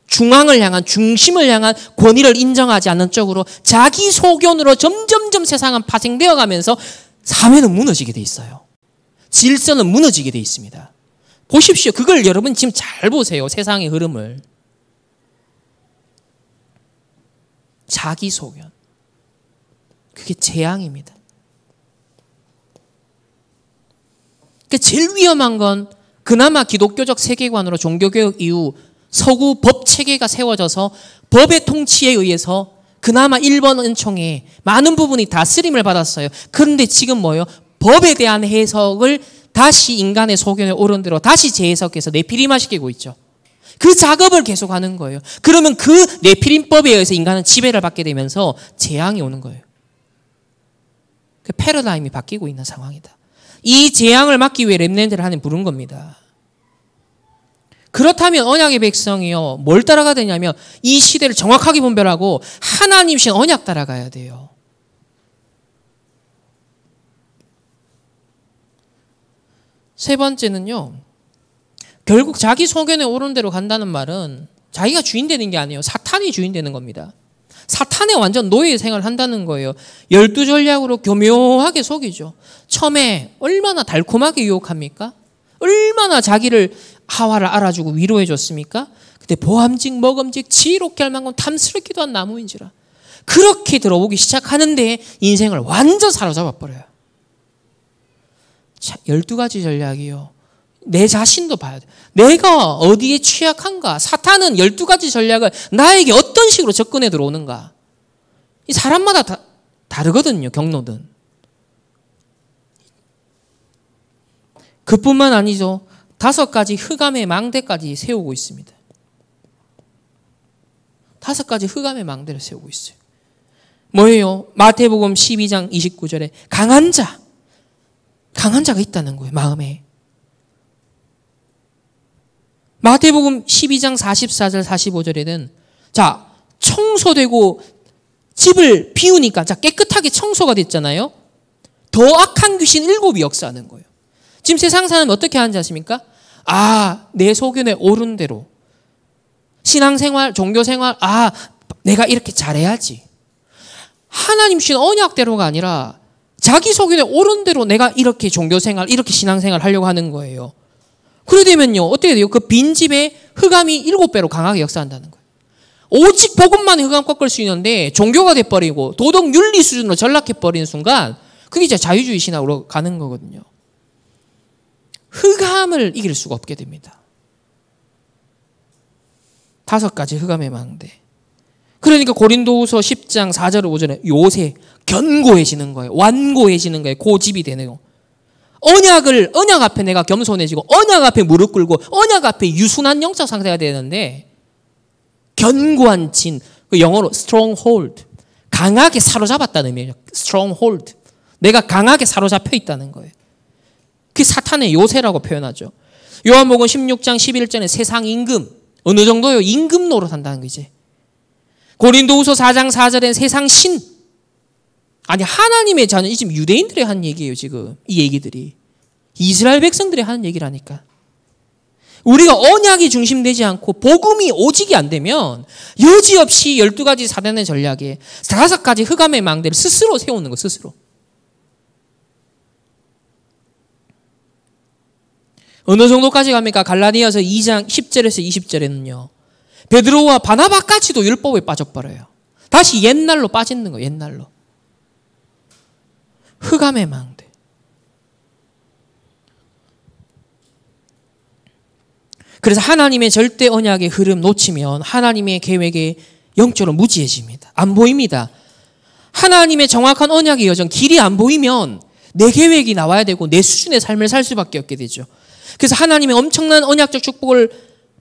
중앙을 향한, 중심을 향한 권위를 인정하지 않는 쪽으로 자기 소견으로 점점점 세상은 파생되어 가면서 사회는 무너지게 돼 있어요. 질서는 무너지게 돼 있습니다. 보십시오. 그걸 여러분 지금 잘 보세요. 세상의 흐름을. 자기 소견. 그게 재앙입니다. 그러니까 제일 위험한 건 그나마 기독교적 세계관으로 종교개혁 이후 서구 법 체계가 세워져서 법의 통치에 의해서 그나마 일본 은총에 많은 부분이 다스림을 받았어요. 그런데 지금 뭐예요? 법에 대한 해석을 다시 인간의 소견에 옳은 대로 다시 재해석해서 네피림화시키고 있죠. 그 작업을 계속하는 거예요. 그러면 그 네피림법에 의해서 인간은 지배를 받게 되면서 재앙이 오는 거예요. 그 패러다임이 바뀌고 있는 상황이다. 이 재앙을 막기 위해 렘넌트를 하나님 부른 겁니다. 그렇다면 언약의 백성이요, 뭘 따라가야 되냐면 이 시대를 정확하게 분별하고 하나님이신 언약 따라가야 돼요. 세 번째는요, 결국 자기 소견에 옳은 대로 간다는 말은 자기가 주인 되는 게 아니에요. 사탄이 주인 되는 겁니다. 사탄의 완전 노예 생활을 한다는 거예요. 12전략으로 교묘하게 속이죠. 처음에 얼마나 달콤하게 유혹합니까? 얼마나 자기를 하와를 알아주고 위로해 줬습니까? 근데 보암직 먹음직 지혜롭게 할 만큼 탐스럽기도 한 나무인지라. 그렇게 들어보기 시작하는데 인생을 완전 사로잡아 버려요. 12가지 전략이요. 내 자신도 봐야 돼. 내가 어디에 취약한가? 사탄은 12가지 전략을 나에게 어떤 식으로 접근해 들어오는가? 이 사람마다 다르거든요. 경로든. 그뿐만 아니죠. 5가지 흑암의 망대까지 세우고 있습니다. 5가지 흑암의 망대를 세우고 있어요. 뭐예요? 마태복음 12장 29절에 강한 자가 있다는 거예요. 마음에. 마태복음 12장 44절 45절에는 자, 청소되고 집을 비우니까 자, 깨끗하게 청소가 됐잖아요. 더 악한 귀신 7이 역사하는 거예요. 지금 세상 사람은 어떻게 하는지 아십니까? 아, 내 소견에 옳은 대로. 신앙생활, 종교생활, 아, 내가 이렇게 잘해야지. 하나님 주신 언약대로가 아니라 자기 소견에 옳은 대로 내가 이렇게 종교생활, 이렇게 신앙생활 하려고 하는 거예요. 그래 되면요, 어떻게 돼요? 그 빈집에 흑암이 7배로 강하게 역사한다는 거예요. 오직 복음만에 흑암 꺾을 수 있는데 종교가 돼버리고 도덕 윤리 수준으로 전락해버리는 순간 그게 이제 자유주의 신학으로 가는 거거든요. 흑암을 이길 수가 없게 됩니다. 5가지 흑암의 망대. 그러니까 고린도후서 10장 4절 5절에 요새 견고해지는 거예요. 완고해지는 거예요. 고집이 되네요. 언약 앞에 내가 겸손해지고 언약 앞에 무릎 꿇고 언약 앞에 유순한 영적 상태가 되는데 견고한 진, 그 영어로 stronghold, 강하게 사로잡았다는 의미예요. stronghold. 내가 강하게 사로잡혀 있다는 거예요. 그 사탄의 요새라고 표현하죠. 요한복음 16장 11절에 세상 임금, 어느 정도요? 임금 노릇한다는 거지. 고린도후서 4장 4절엔 세상 신, 아니 하나님의 자녀, 이 지금 유대인들이 한 얘기예요. 지금 이 얘기들이 이스라엘 백성들이 하는 얘기라니까. 우리가 언약이 중심되지 않고 복음이 오직이 안 되면 여지없이 12가지 사단의 전략에 5가지 흑암의 망대를 스스로 세우는 거, 스스로. 어느 정도까지 갑니까? 갈라디아서 2장 10절에서 20절에는요. 베드로와 바나바까지도 율법에 빠져버려요. 다시 옛날로 빠지는 거예요. 옛날로. 흑암의 망대. 그래서 하나님의 절대 언약의 흐름 놓치면 하나님의 계획에 영적으로 무지해집니다. 안 보입니다. 하나님의 정확한 언약의 여정, 길이 안 보이면 내 계획이 나와야 되고 내 수준의 삶을 살 수밖에 없게 되죠. 그래서 하나님의 엄청난 언약적 축복을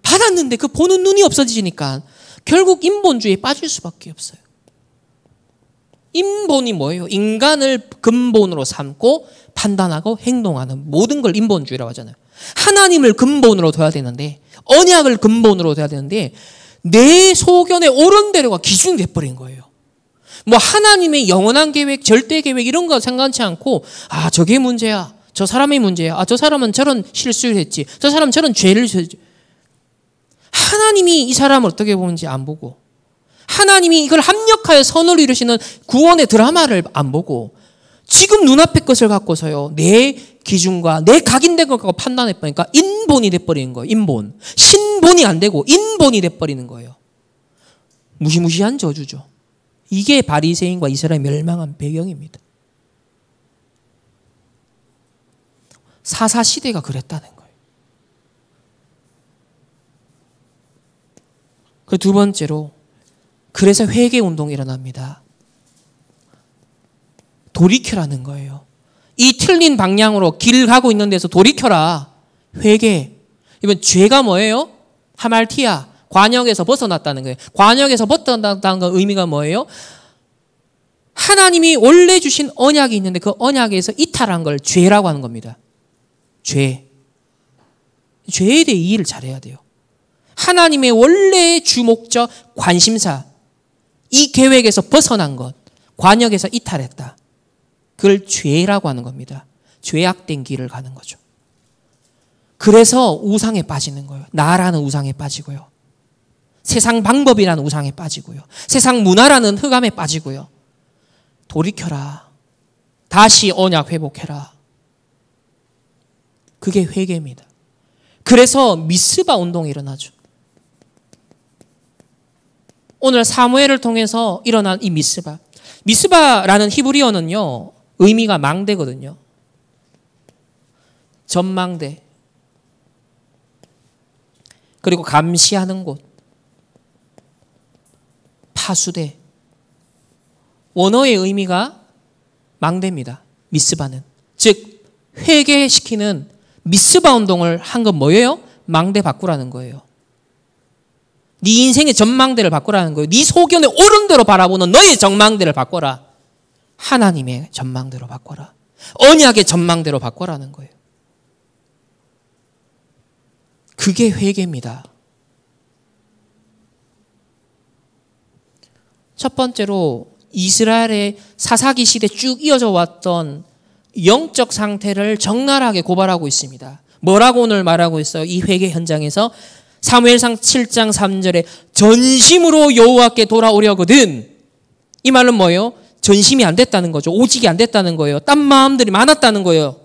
받았는데 그 보는 눈이 없어지니까 결국 인본주의에 빠질 수밖에 없어요. 인본이 뭐예요? 인간을 근본으로 삼고 판단하고 행동하는 모든 걸 인본주의라고 하잖아요. 하나님을 근본으로 둬야 되는데, 언약을 근본으로 둬야 되는데 내 소견에 옳은 대로가 기준이 돼버린 거예요. 뭐 하나님의 영원한 계획, 절대 계획 이런 거 생각하지 않고 아 저게 문제야, 저 사람의 문제야, 아 저 사람은 저런 실수를 했지, 저 사람은 저런 죄를 지었지. 하나님이 이 사람을 어떻게 보는지 안 보고, 하나님이 이걸 합력하여 선을 이루시는 구원의 드라마를 안 보고 지금 눈앞의 것을 갖고서요 내 기준과 내 각인된 것 갖고 판단해버리니까 인본이 돼버리는 거예요. 인본. 신본이 안 되고 인본이 돼버리는 거예요. 무시무시한 저주죠. 이게 바리새인과 이스라엘 멸망한 배경입니다. 사사시대가 그랬다는 거예요. 그 두 번째로, 그래서 회개운동이 일어납니다. 돌이켜라는 거예요. 이 틀린 방향으로 길 가고 있는 데서 돌이켜라. 회개. 이번 죄가 뭐예요? 하말티아. 관역에서 벗어났다는 거예요. 관역에서 벗어났다는 건 의미가 뭐예요? 하나님이 원래 주신 언약이 있는데 그 언약에서 이탈한 걸 죄라고 하는 겁니다. 죄. 죄에 대해 이해를 잘해야 돼요. 하나님의 원래 주목적 관심사, 이 계획에서 벗어난 것, 관역에서 이탈했다. 그걸 죄라고 하는 겁니다. 죄악된 길을 가는 거죠. 그래서 우상에 빠지는 거예요. 나라는 우상에 빠지고요. 세상 방법이라는 우상에 빠지고요. 세상 문화라는 흑암에 빠지고요. 돌이켜라. 다시 언약 회복해라. 그게 회개입니다. 그래서 미스바 운동이 일어나죠. 오늘 사무엘을 통해서 일어난 이 미스바. 미스바라는 히브리어는요, 의미가 망대거든요. 전망대. 그리고 감시하는 곳. 파수대. 원어의 의미가 망대입니다. 미스바는. 즉 회개시키는 미스바 운동을 한 건 뭐예요? 망대 바꾸라는 거예요. 네 인생의 전망대를 바꾸라는 거예요. 네 소견에 옳은 대로 바라보는 너의 전망대를 바꿔라. 하나님의 전망대로 바꿔라. 언약의 전망대로 바꿔라는 거예요. 그게 회개입니다. 첫 번째로 이스라엘의 사사기 시대 쭉 이어져 왔던 영적 상태를 적나라하게 고발하고 있습니다. 뭐라고 오늘 말하고 있어요? 이 회개 현장에서 사무엘상 7장 3절에 전심으로 여호와께 돌아오려거든. 이 말은 뭐예요? 전심이 안 됐다는 거죠. 오직이 안 됐다는 거예요. 딴 마음들이 많았다는 거예요.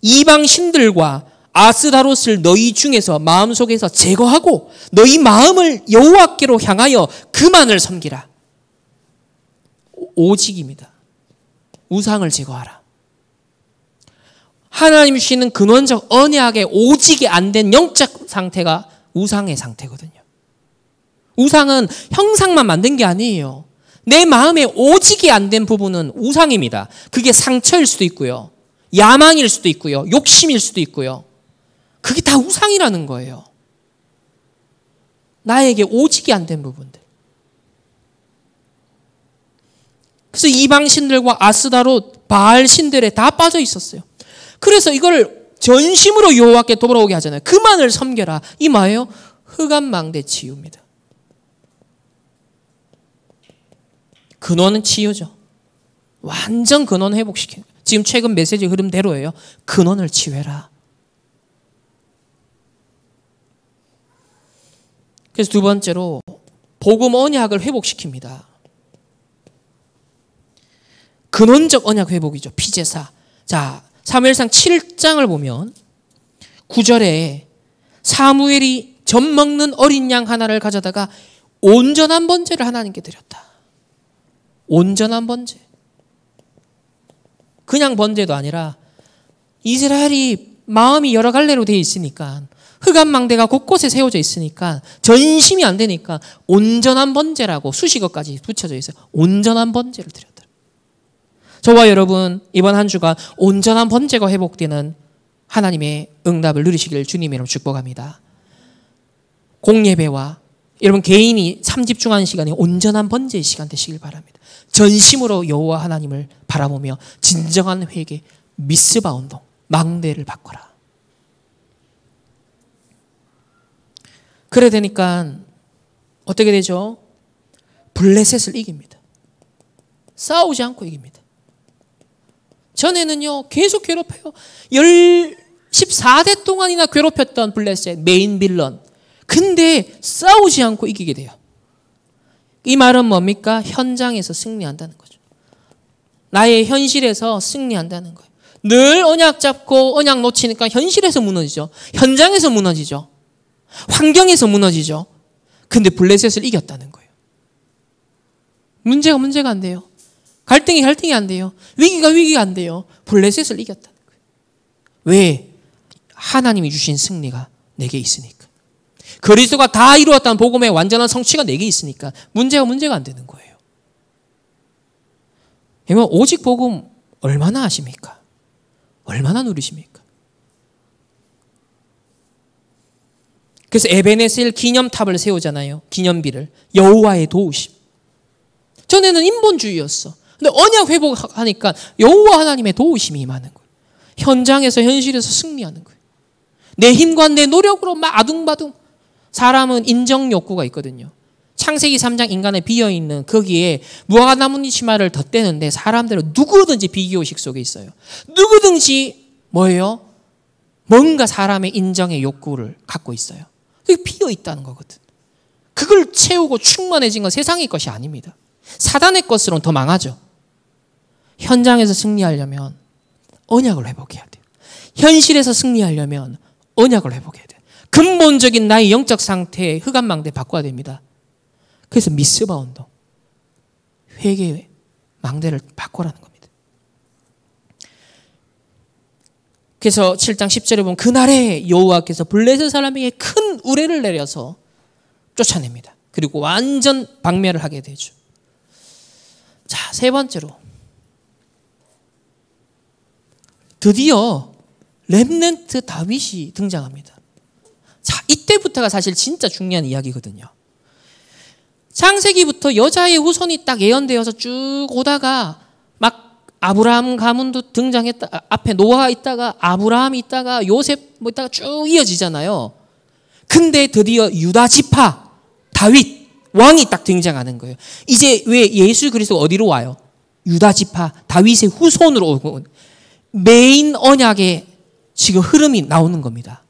이방 신들과 아스다롯을 너희 중에서 마음속에서 제거하고 너희 마음을 여호와께로 향하여 그만을 섬기라. 오직입니다. 우상을 제거하라. 하나님 주시는 근원적 언약에 오직이 안 된 영적 상태가 우상의 상태거든요. 우상은 형상만 만든 게 아니에요. 내 마음에 오직이 안 된 부분은 우상입니다. 그게 상처일 수도 있고요. 야망일 수도 있고요. 욕심일 수도 있고요. 그게 다 우상이라는 거예요. 나에게 오직이 안 된 부분들. 그래서 이방신들과 아스다롯, 바알 신들에 다 빠져 있었어요. 그래서 이걸 전심으로 여호와께 돌아오게 하잖아요. 그만을 섬겨라. 이 뭐예요? 흑암망대 치유입니다. 근원은 치유죠. 완전 근원 회복시키는 거예요. 지금 최근 메시지 흐름대로예요. 근원을 치유해라. 그래서 두 번째로 복음 언약을 회복시킵니다. 근원적 언약 회복이죠. 피제사. 자, 사무엘상 7장을 보면 9절에 사무엘이 젖 먹는 어린 양 하나를 가져다가 온전한 번제를 하나님께 드렸다. 온전한 번제. 그냥 번제도 아니라 이스라엘이 마음이 여러 갈래로 되어 있으니까 흑암망대가 곳곳에 세워져 있으니까 전심이 안 되니까 온전한 번제라고 수식어까지 붙여져 있어요. 온전한 번제를 드렸다. 저와 여러분 이번 한 주간 온전한 번제가 회복되는 하나님의 응답을 누리시길 주님의 이름으로 축복합니다. 공예배와 여러분 개인이 삼집중하는 시간이 온전한 번제의 시간 되시길 바랍니다. 전심으로 여호와 하나님을 바라보며 진정한 회개, 미스바 운동, 망대를 바꿔라. 그래 되니까 어떻게 되죠? 블레셋을 이깁니다. 싸우지 않고 이깁니다. 전에는요 계속 괴롭혀요. 14대 동안이나 괴롭혔던 블레셋 메인 빌런. 근데 싸우지 않고 이기게 돼요. 이 말은 뭡니까? 현장에서 승리한다는 거죠. 나의 현실에서 승리한다는 거예요. 늘 언약 잡고 언약 놓치니까 현실에서 무너지죠. 현장에서 무너지죠. 환경에서 무너지죠. 근데 블레셋을 이겼다는 거예요. 문제가 안 돼요. 갈등이 안 돼요. 위기가 안 돼요. 블레셋을 이겼다는 거예요. 왜? 하나님이 주신 승리가 내게 있으니까. 그리스도가 다 이루었다는 복음의 완전한 성취가 내게 있으니까 문제가 안 되는 거예요. 여러분 오직 복음 얼마나 아십니까? 얼마나 누리십니까? 그래서 에베네셀 기념탑을 세우잖아요. 기념비를. 여호와의 도우심. 전에는 인본주의였어. 근데 언약 회복하니까 여호와 하나님의 도우심이 임하는 거예요. 현장에서 현실에서 승리하는 거예요. 내 힘과 내 노력으로 막 아둥바둥. 사람은 인정 욕구가 있거든요. 창세기 3장 인간에 비어있는 거기에 무화과 나뭇잎을 덧대는데 사람들은 누구든지 비교의식 속에 있어요. 누구든지 뭐예요? 뭔가 사람의 인정의 욕구를 갖고 있어요. 그게 비어있다는 거거든. 그걸 채우고 충만해진 건 세상의 것이 아닙니다. 사단의 것으로는 더 망하죠. 현장에서 승리하려면 언약을 회복해야 돼요. 현실에서 승리하려면 언약을 회복해야 돼요. 근본적인 나의 영적 상태의 흑암망대 바꿔야 됩니다. 그래서 미스바 운동, 회개의 망대를 바꿔라는 겁니다. 그래서 7장 10절에 보면 그날에 여호와께서 블레셋 사람에게 큰 우레를 내려서 쫓아냅니다. 그리고 완전 박멸을 하게 되죠. 자, 세 번째로 드디어 렘넌트 다윗이 등장합니다. 자, 이때부터가 사실 진짜 중요한 이야기거든요. 창세기부터 여자의 후손이 딱 예언되어서 쭉 오다가 막 아브라함 가문도 등장했다. 앞에 노아가 있다가 아브라함이 있다가 요셉 뭐 있다가 쭉 이어지잖아요. 근데 드디어 유다 지파 다윗 왕이 딱 등장하는 거예요. 이제 왜 예수 그리스도가 어디로 와요? 유다 지파 다윗의 후손으로 오고 메인 언약의 지금 흐름이 나오는 겁니다.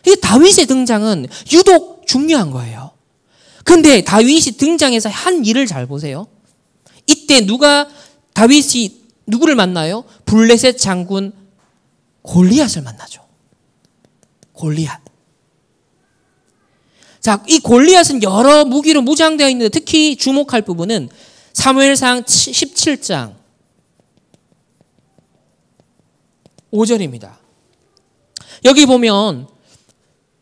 이 다윗의 등장은 유독 중요한 거예요. 근데 다윗이 등장해서 한 일을 잘 보세요. 이때 다윗이 누구를 만나요? 블레셋 장군 골리앗을 만나죠. 골리앗. 자, 이 골리앗은 여러 무기로 무장되어 있는데 특히 주목할 부분은 사무엘상 17장 5절입니다. 여기 보면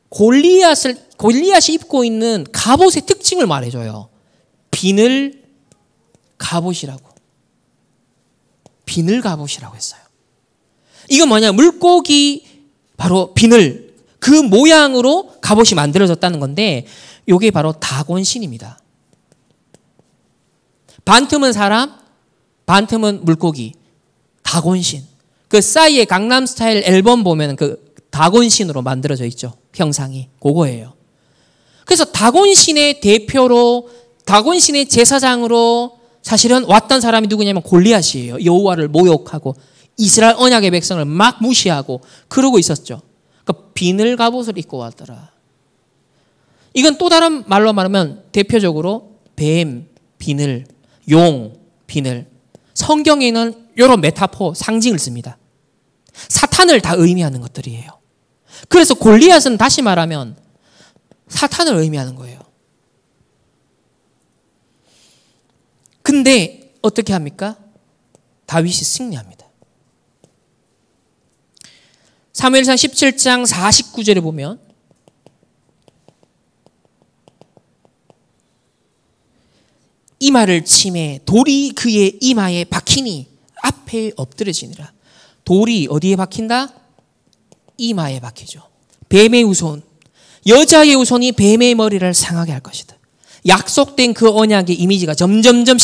골리앗이 입고 있는 갑옷의 특징을 말해줘요. 비늘 갑옷이라고. 비늘 갑옷이라고 했어요. 이건 뭐냐? 물고기 바로 비늘 그 모양으로 갑옷이 만들어졌다는 건데 이게 바로 다곤신입니다. 반틈은 사람, 반틈은 물고기. 다곤신. 그 싸이의 강남스타일 앨범 보면 그 다곤신으로 만들어져 있죠. 형상이. 그거예요. 그래서 다곤신의 대표로 다곤신의 제사장으로 사실은 왔던 사람이 누구냐면 골리앗이에요. 여호와를 모욕하고 이스라엘 언약의 백성을 막 무시하고 그러고 있었죠. 그러니까 비늘 갑옷을 입고 왔더라. 이건 또 다른 말로 말하면 대표적으로 뱀, 비늘, 용, 비늘. 성경에는 이런 메타포, 상징을 씁니다. 사탄을 다 의미하는 것들이에요. 그래서 골리앗은 다시 말하면 사탄을 의미하는 거예요. 근데 어떻게 합니까? 다윗이 승리합니다. 사무엘상 17장 49절에 보면 이마를 치매 돌이 그의 이마에 박히니 앞에 엎드려지니라. 돌이 어디에 박힌다? 이마에 박히죠. 뱀의 후손, 여자의 후손이 뱀의 머리를 상하게 할 것이다. 약속된 그 언약의 이미지가 점점점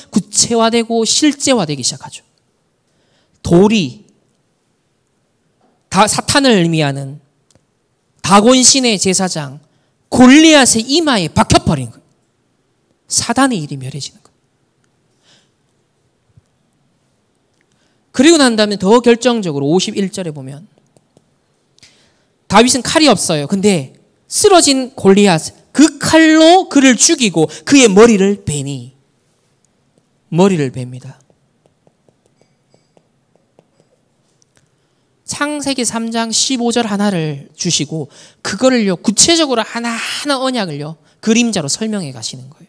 구체화되고 실제화되기 시작하죠. 돌이 사탄을 의미하는 다곤신의 제사장 골리앗의 이마에 박혀버린 거예요. 사단의 일이 멸해지는 거예요. 그리고 난 다음에 더 결정적으로 51절에 보면 다윗은 칼이 없어요. 근데 쓰러진 골리앗 그 칼로 그를 죽이고 그의 머리를 베니 머리를 뱁니다. 창세기 3장 15절 하나를 주시고 그거를요 구체적으로 하나하나 언약을요 그림자로 설명해 가시는 거예요.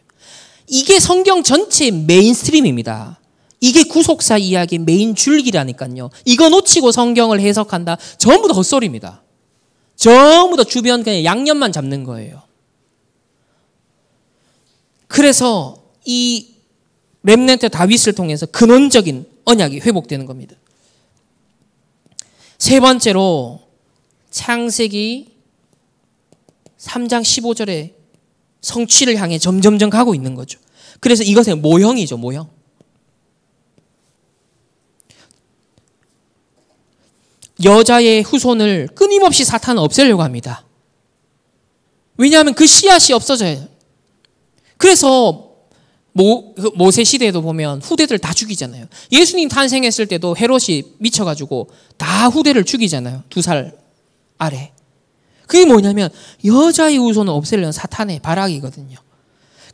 이게 성경 전체의 메인스트림입니다. 이게 구속사 이야기의 메인 줄기라니까요. 이거 놓치고 성경을 해석한다. 전부 다 헛소리입니다. 전부 다 주변 그냥 양념만 잡는 거예요. 그래서 이 렘넌트 다윗을 통해서 근원적인 언약이 회복되는 겁니다. 세 번째로 창세기 3장 15절에 성취를 향해 점점점 가고 있는 거죠. 그래서 이것의 모형이죠, 모형. 여자의 후손을 끊임없이 사탄은 없애려고 합니다. 왜냐하면 그 씨앗이 없어져요. 그래서 모세 시대에도 보면 후대들 다 죽이잖아요. 예수님 탄생했을 때도 헤롯이 미쳐가지고 다 후대를 죽이잖아요. 2살 아래. 그게 뭐냐면 여자의 후손을 없애려는 사탄의 발악이거든요.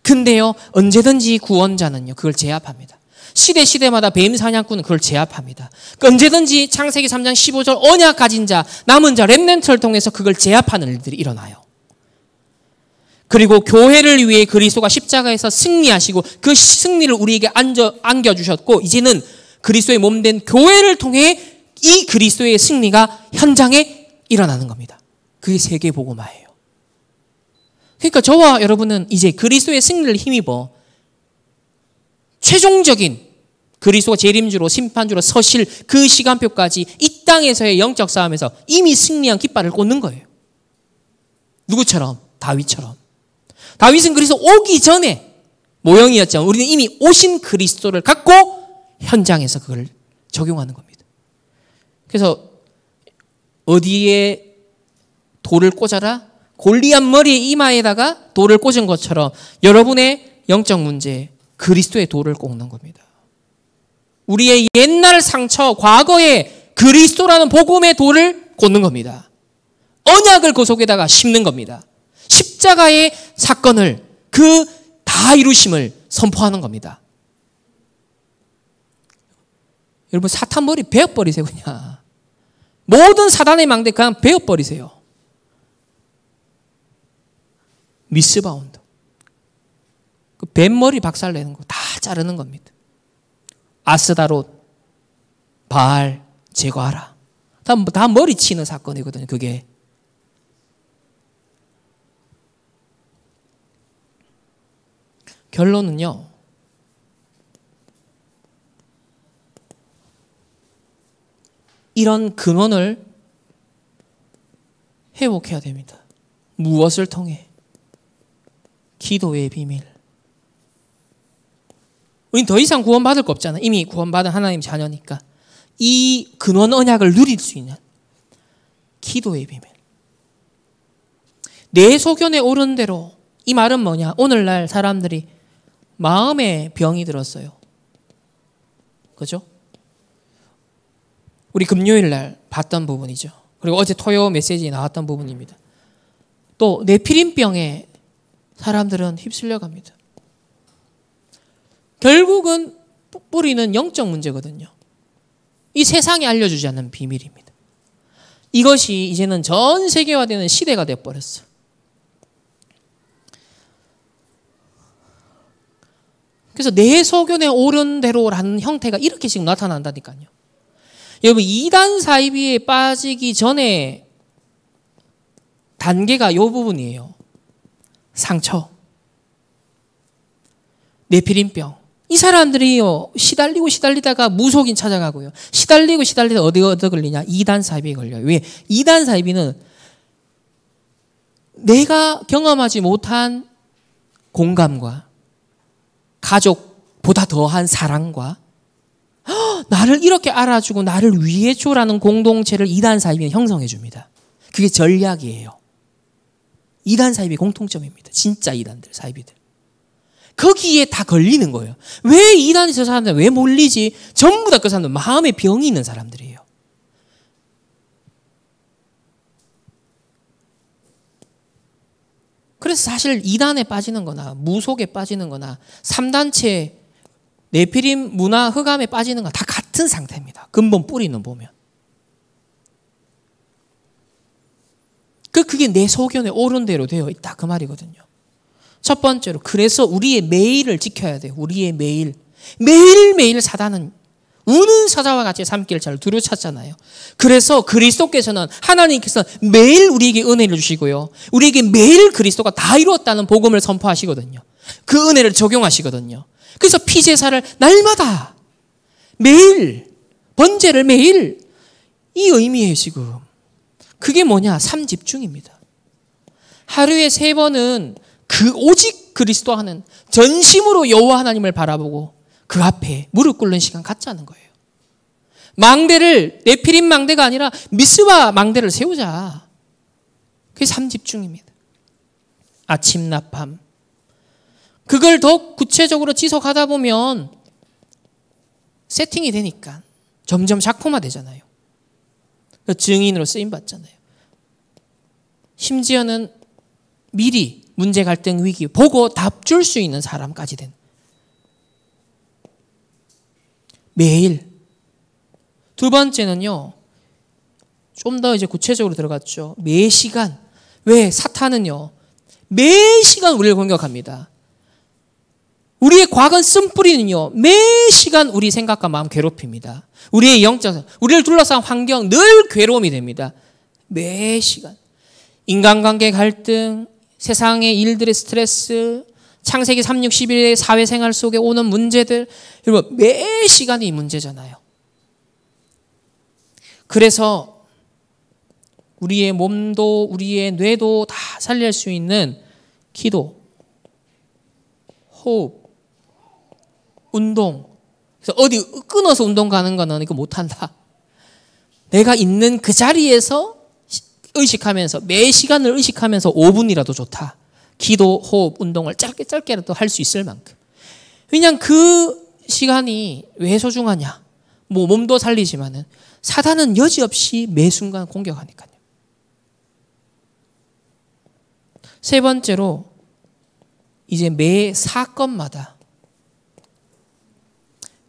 근데요 언제든지 구원자는요 그걸 제압합니다. 시대마다 뱀 사냥꾼은 그걸 제압합니다. 언제든지 창세기 3장 15절 언약 가진 자, 남은 자, 렘넌트를 통해서 그걸 제압하는 일들이 일어나요. 그리고 교회를 위해 그리스도가 십자가에서 승리하시고 그 승리를 우리에게 안겨주셨고 이제는 그리스도의 몸된 교회를 통해 이 그리스도의 승리가 현장에 일어나는 겁니다. 그게 세계복음화예요. 그러니까 저와 여러분은 이제 그리스도의 승리를 힘입어 최종적인 그리스도가 재림주로 심판주로 서실 그 시간표까지 이 땅에서의 영적 싸움에서 이미 승리한 깃발을 꽂는 거예요. 누구처럼? 다윗처럼. 다윗은 그래서 오기 전에 모형이었지만 우리는 이미 오신 그리스도를 갖고 현장에서 그걸 적용하는 겁니다. 그래서 어디에 돌을 꽂아라? 골리앗 머리의 이마에다가 돌을 꽂은 것처럼 여러분의 영적 문제에 그리스도의 돌을 꽂는 겁니다. 우리의 옛날 상처, 과거의 그리스도라는 복음의 돌을 꽂는 겁니다. 언약을 그 속에다가 심는 겁니다. 십자가의 사건을 그 다 이루심을 선포하는 겁니다. 여러분 사탄 머리 베어버리세요 그냥. 모든 사단의 망대 그냥 베어버리세요. 미스바운드. 그 뱀머리 박살내는 거 다 자르는 겁니다. 아스다롯, 바알, 제거하라. 다 머리치는 사건이거든요. 그게. 결론은요. 이런 근원을 회복해야 됩니다. 무엇을 통해? 기도의 비밀. 우린 더 이상 구원받을 거 없잖아. 이미 구원받은 하나님 자녀니까. 이 근원 언약을 누릴 수 있는 기도의 비밀. 내 소견에 오른 대로. 이 말은 뭐냐? 오늘날 사람들이 마음에 병이 들었어요. 그죠? 우리 금요일 날 봤던 부분이죠. 그리고 어제 토요 메시지에 나왔던 부분입니다. 또 네피림병에 사람들은 휩쓸려 갑니다. 결국은 뿌리는 영적 문제거든요. 이 세상이 알려주지 않는 비밀입니다. 이것이 이제는 전 세계화되는 시대가 되어버렸어요. 그래서 내 소견에 옳은 대로라는 형태가 이렇게 지금 나타난다니까요. 여러분, 이단 사이비에 빠지기 전에 단계가 이 부분이에요. 상처, 네피림병. 이 사람들이요, 시달리다가 무속인 찾아가고요. 시달리다 어디 걸리냐? 이단 사이비에 걸려요. 왜? 이단 사이비는 내가 경험하지 못한 공감과 가족보다 더한 사랑과 나를 이렇게 알아주고 나를 위해줘라는 공동체를 이단 사이비는 형성해 줍니다. 그게 전략이에요. 이단 사이비 공통점입니다. 진짜 이단들, 사이비들. 거기에 다 걸리는 거예요. 왜 이단이 저 사람들 왜 몰리지? 전부 다 그 사람들 마음에 병이 있는 사람들이에요. 그래서 사실 이단에 빠지는 거나 무속에 빠지는 거나 3단체 네피림 문화 흑암에 빠지는 건 다 같은 상태입니다. 근본 뿌리는 보면. 그게 내 소견에 옳은 대로 되어 있다. 그 말이거든요. 첫 번째로 그래서 우리의 매일을 지켜야 돼요. 우리의 매일. 매일매일 사단은 우는 사자와 같이 삶 길을 두루찾잖아요. 그래서 그리스도께서는 하나님께서 매일 우리에게 은혜를 주시고요. 우리에게 매일 그리스도가 다 이루었다는 복음을 선포하시거든요. 그 은혜를 적용하시거든요. 그래서 피제사를 날마다 매일 번제를 매일 이 의미예요 지금. 그게 뭐냐? 삶 집중입니다. 하루에 3번은 오직 그리스도 하는 전심으로 여호와 하나님을 바라보고 그 앞에 무릎 꿇는 시간 갖자는 거예요. 망대를 네피림 망대가 아니라 미스바 망대를 세우자. 그게 삶 집중입니다. 아침 낮밤. 그걸 더 구체적으로 지속하다 보면 세팅이 되니까 점점 작품화되잖아요. 증인으로 쓰임받잖아요. 심지어는 미리 문제 갈등 위기 보고 답 줄 수 있는 사람까지 된. 매일. 두 번째는요. 좀 더 이제 구체적으로 들어갔죠. 매 시간. 왜? 사탄은요. 매 시간 우리를 공격합니다. 우리의 과거는 쓴뿌리는요. 매 시간 우리 생각과 마음 괴롭힙니다. 우리의 영적, 우리를 둘러싼 환경 늘 괴로움이 됩니다. 매 시간. 인간관계 갈등, 세상의 일들의 스트레스, 창세기 3, 6, 11의 사회생활 속에 오는 문제들, 여러분 매 시간이 문제잖아요. 그래서 우리의 몸도 우리의 뇌도 다 살릴 수 있는 기도, 호흡, 운동. 그래서 어디 끊어서 운동 가는 거는 이거 못한다. 내가 있는 그 자리에서 의식하면서 매 시간을 의식하면서 5분이라도 좋다. 기도, 호흡, 운동을 짧게라도 할 수 있을 만큼. 왜냐하면 그 시간이 왜 소중하냐. 몸도 살리지만은 사단은 여지없이 매 순간 공격하니까요. 세 번째로 이제 매 사건마다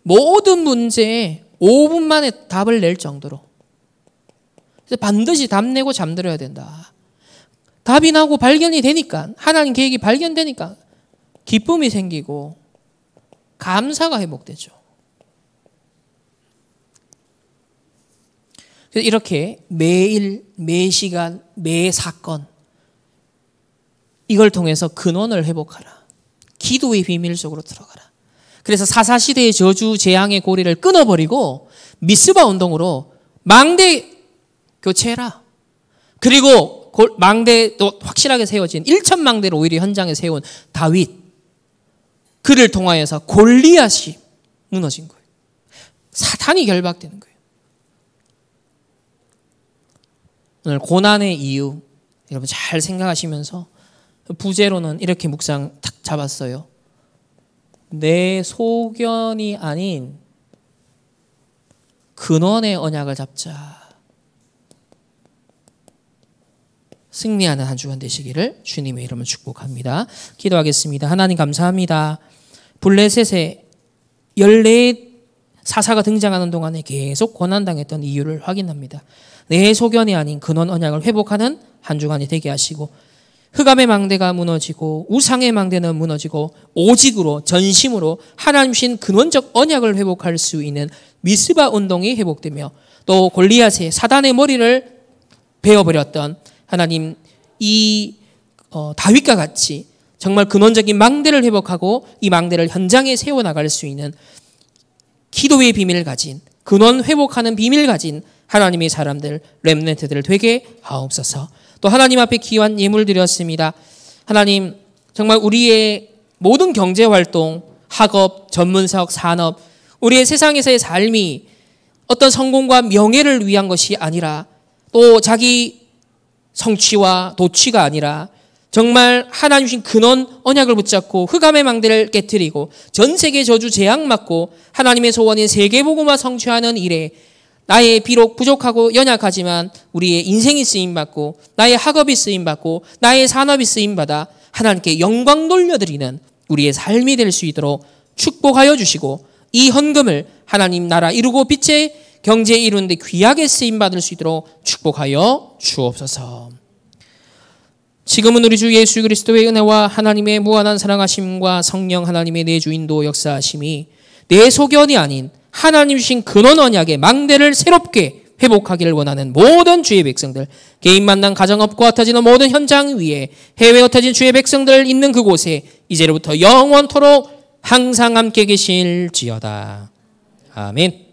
모든 문제에 5분 만에 답을 낼 정도로 그래서 반드시 답 내고 잠들어야 된다. 답이 나고 발견이 되니까 하나님 계획이 발견되니까 기쁨이 생기고 감사가 회복되죠. 이렇게 매일, 매 시간, 매 사건 이걸 통해서 근원을 회복하라. 기도의 비밀 속으로 들어가라. 그래서 사사시대의 저주 재앙의 고리를 끊어버리고 미스바 운동으로 망대 교체해라. 그리고 망대도 확실하게 세워진 1천망대를 오히려 현장에 세운 다윗, 그를 통하여서 골리앗이 무너진 거예요. 사탄이 결박되는 거예요. 오늘 고난의 이유 여러분 잘 생각하시면서 부제로는 이렇게 묵상 탁 잡았어요. 내 소견이 아닌 근원의 언약을 잡자. 승리하는 한 주간 되시기를 주님의 이름으로 축복합니다. 기도하겠습니다. 하나님 감사합니다. 블레셋에 14 사사가 등장하는 동안에 계속 고난당했던 이유를 확인합니다. 내 소견이 아닌 근원 언약을 회복하는 한 주간이 되게 하시고 흑암의 망대가 무너지고 우상의 망대는 무너지고 오직으로 전심으로 하나님 신 근원적 언약을 회복할 수 있는 미스바 운동이 회복되며 또 골리앗의 사단의 머리를 베어버렸던 하나님 이 다윗과 같이 정말 근원적인 망대를 회복하고 이 망대를 현장에 세워나갈 수 있는 기도의 비밀을 가진 근원 회복하는 비밀을 가진 하나님의 사람들 렘넌트들을 되게 하옵소서. 또 하나님 앞에 귀한 예물 드렸습니다. 하나님 정말 우리의 모든 경제활동, 학업, 전문사업, 산업 우리의 세상에서의 삶이 어떤 성공과 명예를 위한 것이 아니라 또 자기 성취와 도취가 아니라 정말 하나님 주신 근원 언약을 붙잡고 흑암의 망대를 깨뜨리고 전 세계 저주 재앙 맞고 하나님의 소원인 세계복음화 성취하는 일에 나의 비록 부족하고 연약하지만 우리의 인생이 쓰임받고 나의 학업이 쓰임받고 나의 산업이 쓰임받아 하나님께 영광 돌려드리는 우리의 삶이 될 수 있도록 축복하여 주시고 이 헌금을 하나님 나라 이루고 빛의 경제 이루는데 귀하게 쓰임받을 수 있도록 축복하여 주옵소서. 지금은 우리 주 예수 그리스도의 은혜와 하나님의 무한한 사랑하심과 성령 하나님의 내주인도 역사하심이 내 소견이 아닌 하나님 주신 근원 언약의 망대를 새롭게 회복하기를 원하는 모든 주의 백성들, 개인 만남 가정업과 흩어지는 모든 현장 위에 해외 흩어진 주의 백성들 있는 그곳에 이제로부터 영원토록 항상 함께 계실지어다. 아멘.